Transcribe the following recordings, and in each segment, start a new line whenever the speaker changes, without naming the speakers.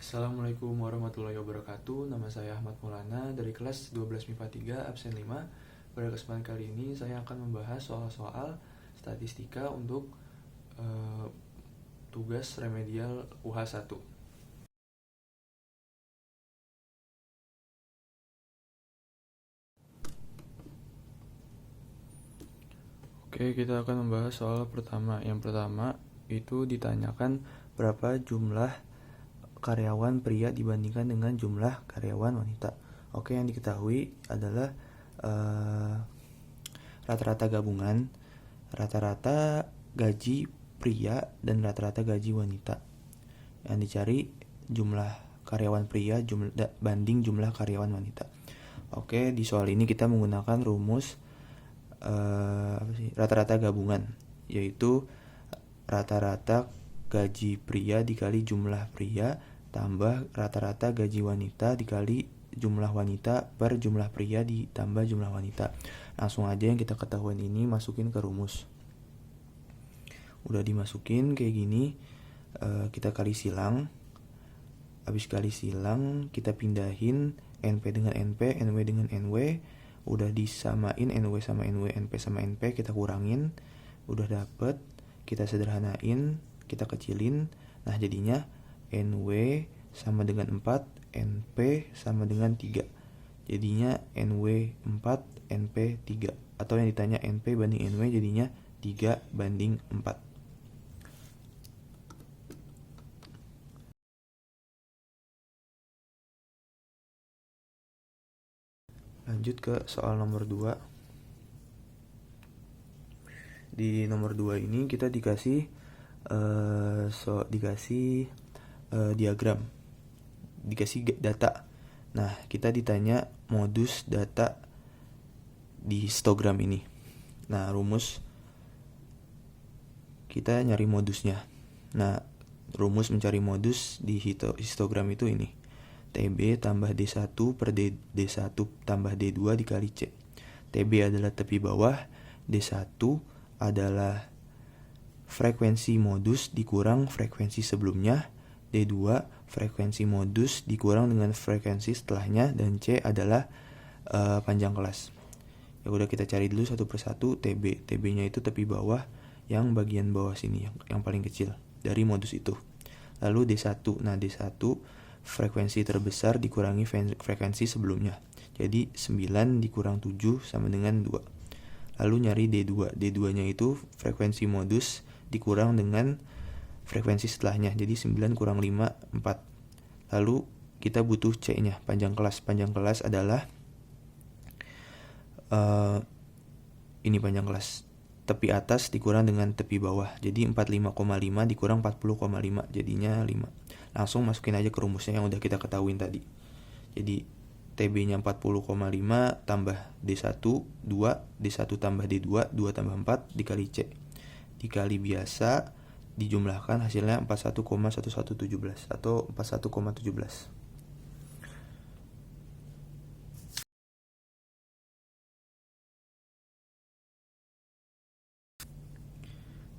Assalamualaikum warahmatullahi wabarakatuh. Nama saya Ahmad Maulana dari kelas 12 MIPA 3 absen 5. Pada kesempatan kali ini saya akan membahas soal-soal statistika untuk tugas remedial UH1. Oke, kita akan membahas soal pertama. Yang pertama itu ditanyakan berapa jumlah karyawan pria dibandingkan dengan jumlah karyawan wanita. Oke, yang diketahui adalah rata-rata gabungan, rata-rata gaji pria dan rata-rata gaji wanita. Yang dicari jumlah karyawan pria banding jumlah karyawan wanita. Oke, di soal ini kita menggunakan rumus rata-rata gabungan, yaitu rata-rata gaji pria dikali jumlah pria tambah rata-rata gaji wanita dikali jumlah wanita per jumlah pria ditambah jumlah wanita. Langsung aja yang kita ketahuan ini masukin ke rumus. Udah dimasukin kayak gini, kita kali silang. Habis kali silang kita pindahin NP dengan NP, NW dengan NW. Udah disamain NW sama NW, NP sama NP, kita kurangin. Udah dapet, kita sederhanain, kita kecilin. Nah jadinya NW sama dengan 4, NP sama dengan 3. Jadinya NW 4, NP 3. Atau yang ditanya NP banding NW jadinya 3 banding 4. Lanjut ke soal nomor 2. Di nomor 2 ini kita dikasih diagram, dikasih data. Nah, kita ditanya modus data di histogram ini. Nah, rumus kita nyari modusnya. Nah, rumus mencari modus di histogram itu ini. TB tambah D1 per D1 tambah D2 dikali C. TB adalah tepi bawah, D1 adalah frekuensi modus dikurang frekuensi sebelumnya, D2 frekuensi modus dikurang dengan frekuensi setelahnya, dan C adalah panjang kelas. Ya udah, kita cari dulu satu persatu TB. TB-nya itu tepi bawah yang bagian bawah sini, yang paling kecil dari modus itu. Lalu D1. Nah, D1 frekuensi terbesar dikurangi frekuensi sebelumnya. Jadi 9 dikurang 7 sama dengan 2. Lalu nyari D2. D2-nya itu frekuensi modus dikurang dengan frekuensi setelahnya. Jadi 9 kurang 5, 4. Lalu kita butuh C-nya, panjang kelas. Panjang kelas adalah ini panjang kelas. Tepi atas dikurang dengan tepi bawah. Jadi 45,5 dikurang 40,5 jadinya 5. Langsung masukin aja ke rumusnya yang udah kita ketahuin tadi. Jadi TB-nya 40,5 tambah D1, 2, D1 tambah D2, 2 tambah 4 dikali C. Dikali biasa, dijumlahkan hasilnya 41,1117 atau 41,17.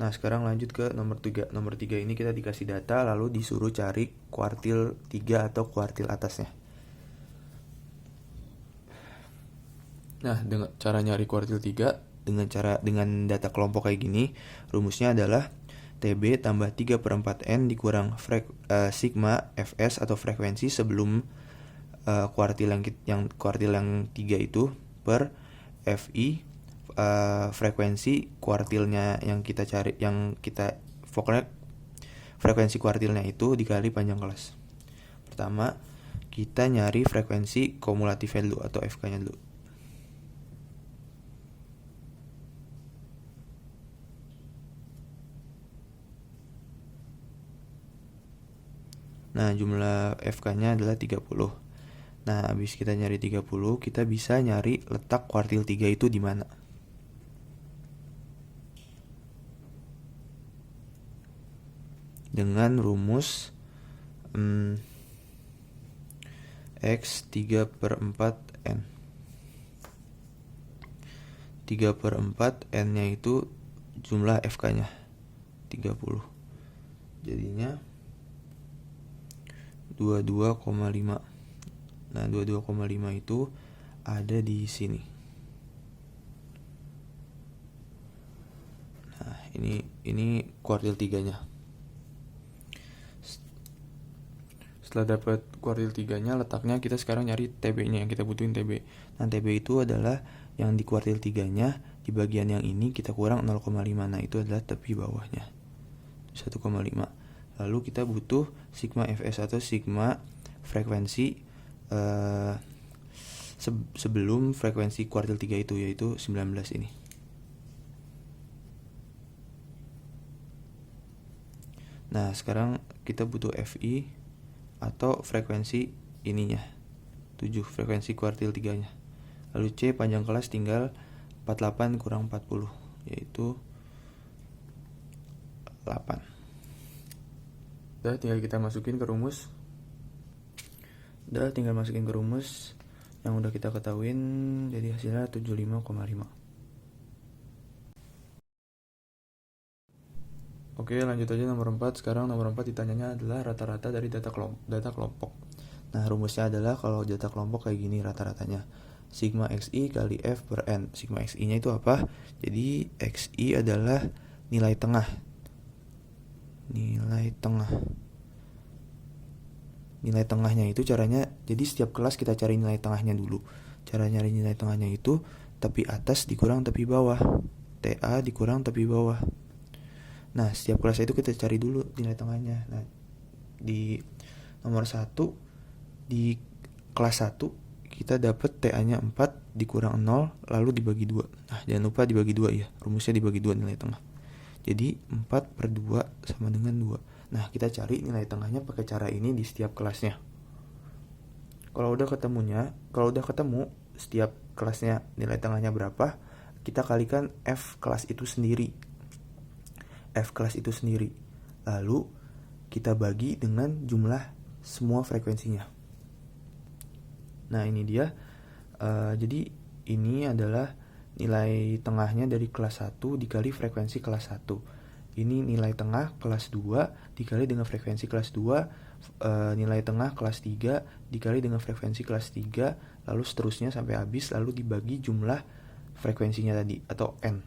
Nah, sekarang lanjut ke nomor 3. Nomor 3 ini kita dikasih data lalu disuruh cari kuartil 3 atau kuartil atasnya. Nah, dengan cara nyari kuartil 3 dengan data kelompok kayak gini, rumusnya adalah TB tambah 3/4N dikurang sigma Fs atau frekuensi sebelum kuartil yang 3 itu per Fi frekuensi kuartilnya yang kita cari, pokoknya frekuensi kuartilnya itu dikali panjang kelas. Pertama, kita nyari frekuensi kumulatifnya dulu atau FK-nya dulu. Nah, jumlah FK-nya adalah 30. Nah, habis kita nyari 30, kita bisa nyari letak kuartil 3 itu di mana. Dengan rumus X 3/4N. 3/4 N-nya itu jumlah FK-nya 30. Jadinya 22,5. Nah, 22,5 itu ada di sini. Nah, ini kuartil 3-nya. Setelah dapat kuartil 3-nya, letaknya kita sekarang nyari TB-nya, yang kita butuhin TB. Nah, TB itu adalah yang di kuartil 3-nya, di bagian yang ini kita kurang 0,5. Nah, itu adalah tepi bawahnya, 1,5. Lalu kita butuh sigma Fs atau sigma frekuensi sebelum frekuensi kuartil 3 itu, yaitu 19 ini. Nah, sekarang kita butuh Fi atau frekuensi ininya, 7, frekuensi kuartil 3-nya. Lalu C panjang kelas tinggal 48 kurang 40, yaitu 8. Udah, tinggal kita masukin ke rumus. Yang udah kita ketahuin, jadi hasilnya 75,5. Oke, lanjut aja nomor 4. Sekarang nomor 4 ditanyanya adalah rata-rata dari data kelompok. Nah, rumusnya adalah kalau data kelompok kayak gini rata-ratanya. Sigma XI kali F per N. Sigma XI-nya itu apa? Jadi XI adalah nilai tengah. Nilai tengahnya itu caranya, jadi setiap kelas kita cari nilai tengahnya dulu. Cara nyari nilai tengahnya itu tepi atas dikurang tepi bawah. TA dikurang tepi bawah. Nah, setiap kelas itu kita cari dulu nilai tengahnya. Nah, di nomor 1, di kelas 1 kita dapat TA-nya 4 dikurang 0 lalu dibagi 2. Nah, jangan lupa dibagi 2 ya. Rumusnya dibagi 2 nilai tengah. Jadi 4 per 2 sama dengan 2. Nah, kita cari nilai tengahnya pakai cara ini di setiap kelasnya. Kalau udah ketemu setiap kelasnya nilai tengahnya berapa, kita kalikan F kelas itu sendiri. Lalu kita bagi dengan jumlah semua frekuensinya. Nah, ini dia. Jadi ini adalah nilai tengahnya dari kelas 1 dikali frekuensi kelas 1. Ini nilai tengah kelas 2 dikali dengan frekuensi kelas 2, nilai tengah kelas 3 dikali dengan frekuensi kelas 3, lalu seterusnya sampai habis, lalu dibagi jumlah frekuensinya tadi atau N.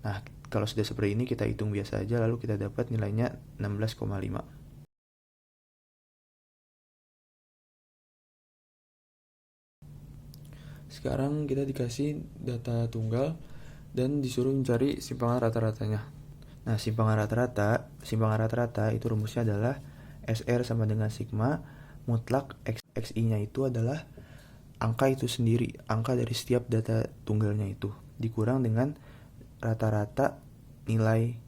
Nah, kalau sudah seperti ini kita hitung biasa aja, lalu kita dapat nilainya 16,5. Sekarang kita dikasih data tunggal dan disuruh mencari simpangan rata-ratanya. Nah, simpangan rata-rata itu rumusnya adalah SR sama dengan sigma mutlak XI-nya itu adalah angka itu sendiri, angka dari setiap data tunggalnya itu dikurang dengan rata-rata nilai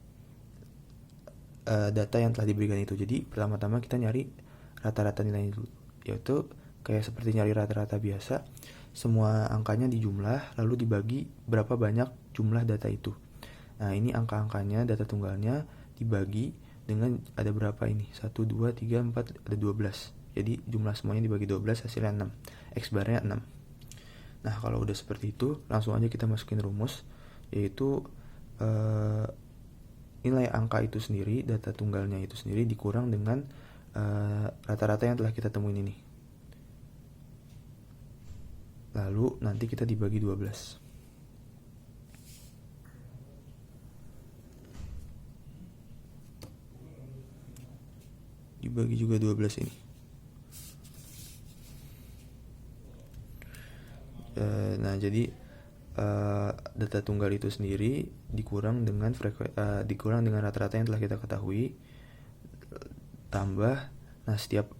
data yang telah diberikan itu. Jadi pertama-tama kita nyari rata-rata nilainya dulu, yaitu kayak seperti nyari rata-rata biasa, semua angkanya dijumlah lalu dibagi berapa banyak jumlah data itu. Nah, ini angka-angkanya, data tunggalnya dibagi dengan ada berapa ini, 1, 2, 3, 4, ada 12. Jadi jumlah semuanya dibagi 12, hasilnya 6. X barnya 6. Nah, kalau udah seperti itu, langsung aja kita masukin rumus, yaitu nilai angka itu sendiri, data tunggalnya itu sendiri dikurang dengan rata-rata yang telah kita temuin ini. Lalu nanti kita dibagi 12. Dibagi juga 12 ini. Nah, jadi data tunggal itu sendiri dikurang dengan rata-rata yang telah kita ketahui, tambah, nah setiap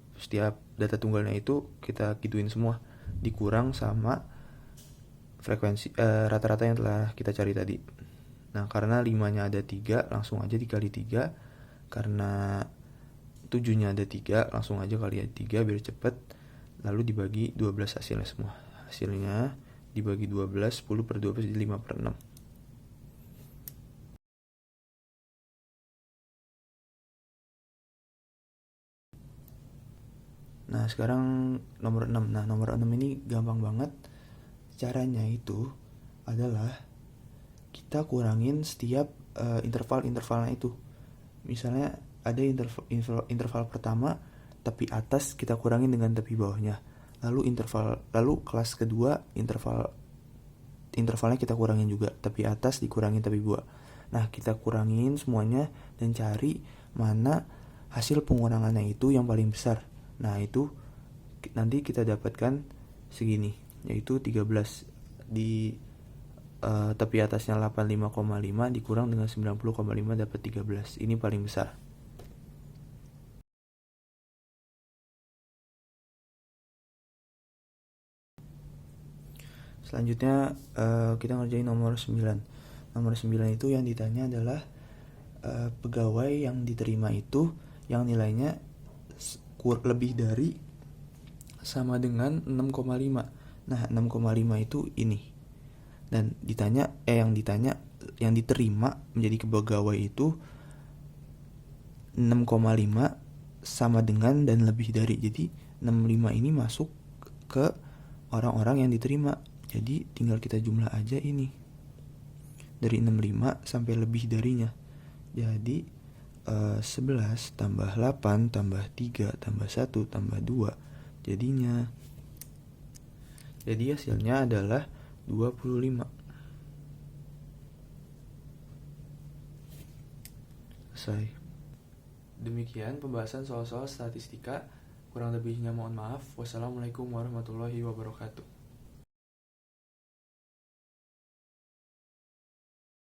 data tunggalnya itu kita gituin semua, dikurang sama frekuensi rata-rata yang telah kita cari tadi. Nah, karena 5-nya ada 3, langsung aja dikali 3. Karena 7-nya ada 3, langsung aja kali 3 biar cepet. Lalu dibagi 12 hasilnya semua. Hasilnya dibagi 12, 10 per 12 jadi 5 per 6. Nah, sekarang nomor 6. Nah, nomor 6 ini gampang banget. Caranya itu adalah kita kurangin setiap interval-intervalnya itu. Misalnya ada interval pertama tepi atas kita kurangin dengan tepi bawahnya. Lalu kelas kedua intervalnya kita kurangin juga, tepi atas dikurangin tepi bawah. Nah, kita kurangin semuanya dan cari mana hasil pengurangannya itu yang paling besar. Nah, itu nanti kita dapatkan segini, yaitu 13 di tepi atasnya 85,5 dikurang dengan 90,5 dapat 13. Ini paling besar. Selanjutnya kita ngerjain nomor 9. Nomor 9 itu yang ditanya adalah pegawai yang diterima itu yang nilainya lebih dari sama dengan 6,5. Nah, 6,5 itu ini. Dan yang diterima menjadi pegawai itu 6,5 sama dengan dan lebih dari. Jadi 65 ini masuk ke orang-orang yang diterima. Jadi tinggal kita jumlah aja ini. Dari 65 sampai lebih darinya. Jadi 11 tambah 8 tambah 3 tambah 1 tambah 2 jadinya. Jadi hasilnya adalah 25. Selesai. Demikian pembahasan soal-soal statistika. Kurang lebihnya mohon maaf. Wassalamualaikum warahmatullahi wabarakatuh.